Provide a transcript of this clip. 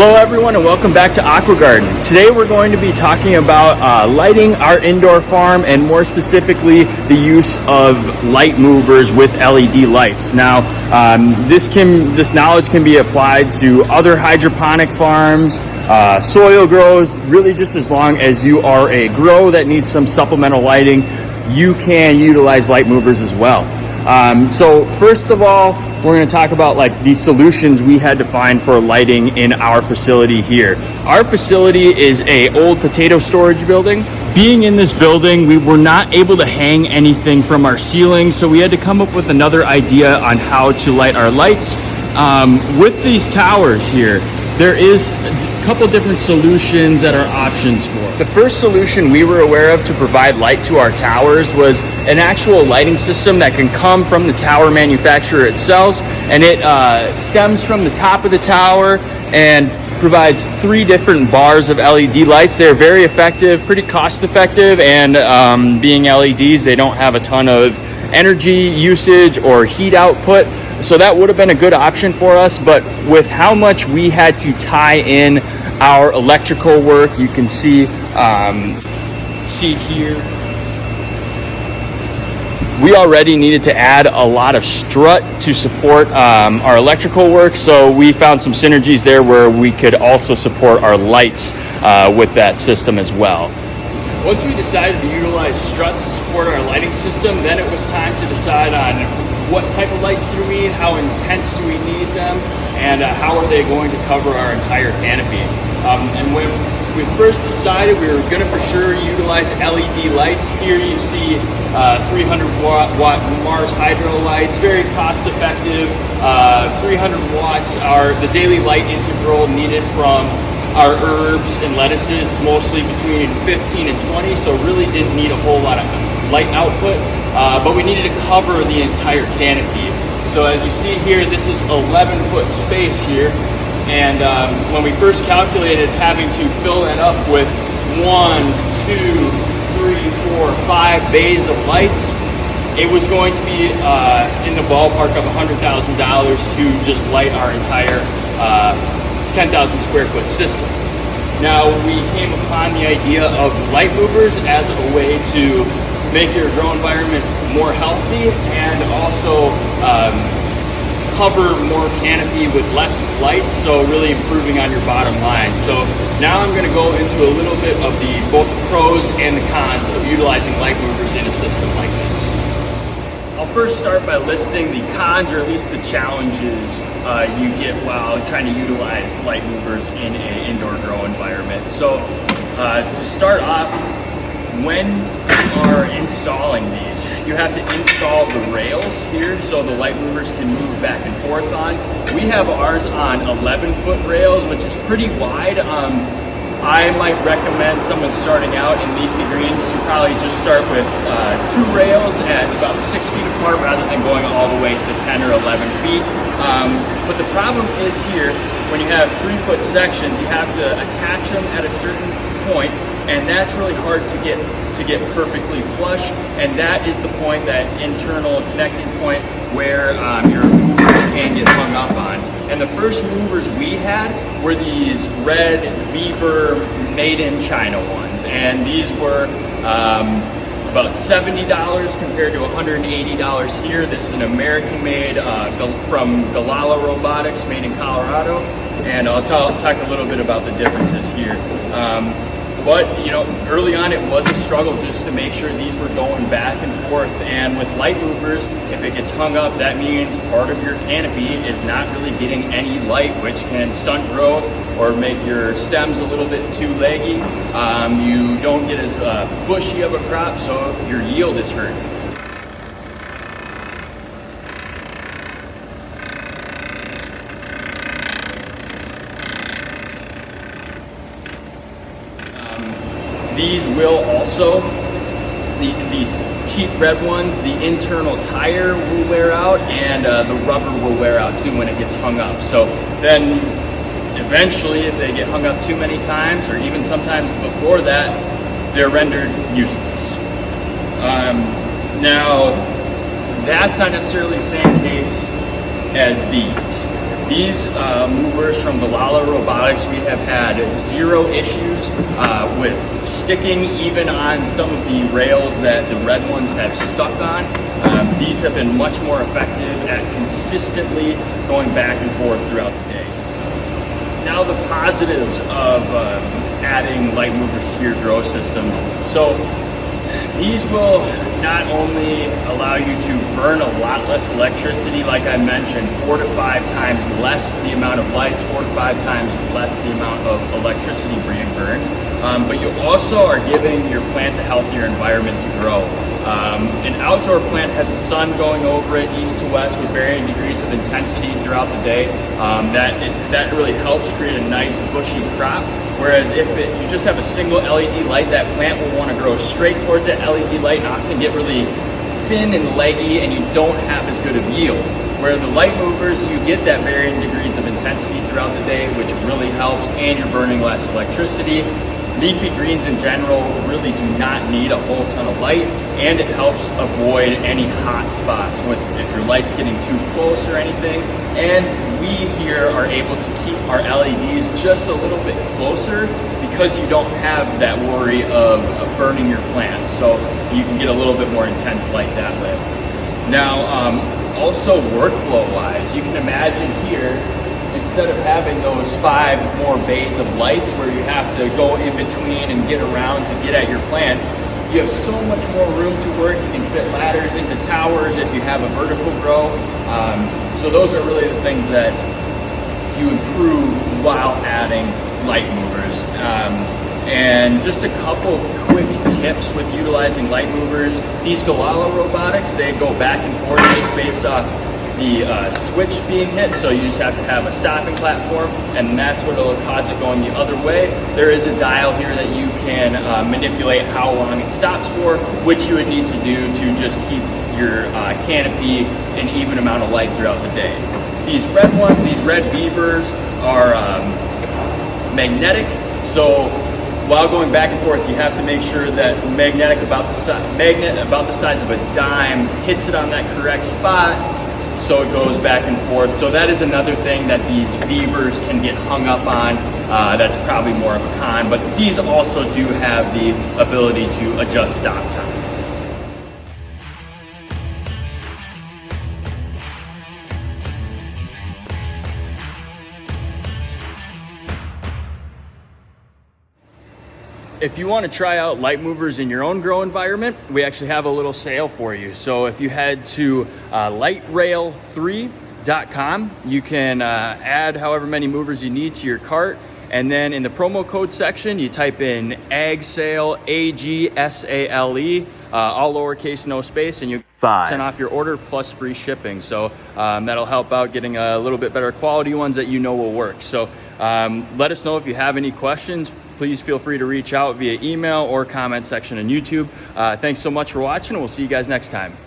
Hello everyone and welcome back to Aqua Garden. Today we're going to be talking about lighting our indoor farm, and more specifically the use of light movers with LED lights. Now this knowledge can be applied to other hydroponic farms, soil grows, really just as long as you are a grow that needs some supplemental lighting, you can utilize light movers as well. So first of all, we're going to talk about these solutions we had to find for lighting in our facility here. Our facility is an old potato storage building. Being in this building, we were not able to hang anything from our ceiling, so we had to come up with another idea on how to light our lights. With these towers here, there is a couple different solutions that are options for us. The first solution we were aware of to provide light to our towers was an actual lighting system that can come from the tower manufacturer itself, and it stems from the top of the tower and provides 3 different bars of LED lights. They're very effective, pretty cost effective, and being LEDs, they don't have a ton of energy usage or heat output. So that would have been a good option for us, but with how much we had to tie in our electrical work, you can see here, we already needed to add a lot of strut to support our electrical work, so we found some synergies there where we could also support our lights with that system as well. Once we decided to utilize strut to support our lighting system, then it was time to decide on what type of lights do we need, how intense do we need them, and how are they going to cover our entire canopy. And when we first decided, we were going to for sure utilize LED lights. Here you see 300 watt Mars Hydro lights, very cost effective. 300 watts are the daily light integral needed from our herbs and lettuces, mostly between 15 and 20, so really didn't need a whole lot of light output, but we needed to cover the entire canopy. So as you see here, this is 11-foot space here, and when we first calculated having to fill that up with 1, 2, 3, 4, 5 bays of lights, it was going to be in the ballpark of $100,000 to just light our entire 10,000 square foot system. Now we came upon the idea of light movers as a way to make your grow environment more healthy and also cover more canopy with less lights, so really improving on your bottom line. So now I'm going to go into a little bit of both the pros and the cons of utilizing light movers in a system like this. I'll first start by listing the cons, or at least the challenges you get while trying to utilize light movers in an indoor grow environment. So to start off, when you are installing these, you have to install the rails here so the light movers can move back and forth on. We have ours on 11-foot rails, which is pretty wide. I might recommend someone starting out in leafy greens to probably just start with 2 rails at about 6 feet apart rather than going all the way to 10 or 11 feet. But the problem is here, when you have 3-foot sections, you have to attach them at a certain point, and that's really hard to get perfectly flush, and that is the point, that internal connecting point where your movers can get hung up on. And the first movers we had were these red Beaver made in China ones, and these were about $70 compared to $180 here. This is an American made from Galala Robotics, made in Colorado, and I'll talk a little bit about the differences here. But early on it was a struggle just to make sure these were going back and forth, and with light movers, if it gets hung up, that means part of your canopy is not really getting any light, which can stunt growth or make your stems a little bit too leggy. You don't get as bushy of a crop, so your yield is hurt. These will also, these cheap red ones, the internal tire will wear out, and the rubber will wear out too when it gets hung up. So then eventually, if they get hung up too many times, or even sometimes before that, they're rendered useless. Now, that's not necessarily the same case as these. These movers from the Lala Robotics, we have had zero issues with sticking even on some of the rails that the red ones have stuck on. These have been much more effective at consistently going back and forth throughout the day. Now the positives of adding light movers to your grow system. So these will not only allow you to burn a lot less electricity, like I mentioned, 4 to 5 times less the amount of lights, 4 to 5 times less the amount of electricity being burned, but you also are giving your plant a healthier environment to grow. An outdoor plant has the sun going over it east to west with varying degrees of intensity throughout the day. That really helps create a nice bushy crop. Whereas if you just have a single LED light, that plant will want to grow straight towards that LED light and often get really thin and leggy, and you don't have as good of yield. Where the light movers, you get that varying degrees of intensity throughout the day, which really helps, and you're burning less electricity. Leafy greens in general really do not need a whole ton of light, and it helps avoid any hot spots if your light's getting too close or anything. And we here are able to keep our LEDs just a little bit closer because you don't have that worry of burning your plants. So you can get a little bit more intense light that way. Now, also workflow wise, you can imagine here, instead of having those 5 more bays of lights where you have to go in between and get around to get at your plants, you have so much more room to work. You can fit ladders into towers if you have a vertical grow. So those are really the things that you improve while adding light movers. And just a couple quick tips with utilizing light movers. These Lala Robotics, they go back and forth just based off the switch being hit, so you just have to have a stopping platform, and that's what will cause it going the other way. There is a dial here that you can manipulate how long it stops for, which you would need to do to just keep your canopy an even amount of light throughout the day. These red ones, these red beavers, are magnetic, so while going back and forth, you have to make sure that the magnet about the size of a dime hits it on that correct spot, so it goes back and forth. So that is another thing that these beavers can get hung up on. That's probably more of a con, but these also do have the ability to adjust stop time. If you want to try out light movers in your own grow environment, we actually have a little sale for you. So if you head to lightrail3.com, you can add however many movers you need to your cart. And then in the promo code section, you type in AGSALE, AGSALE, all lowercase, no space, and you 5% off your order plus free shipping. So that'll help out getting a little bit better quality ones that you know will work. So let us know if you have any questions. Please feel free to reach out via email or comment section on YouTube. Thanks so much for watching, and we'll see you guys next time.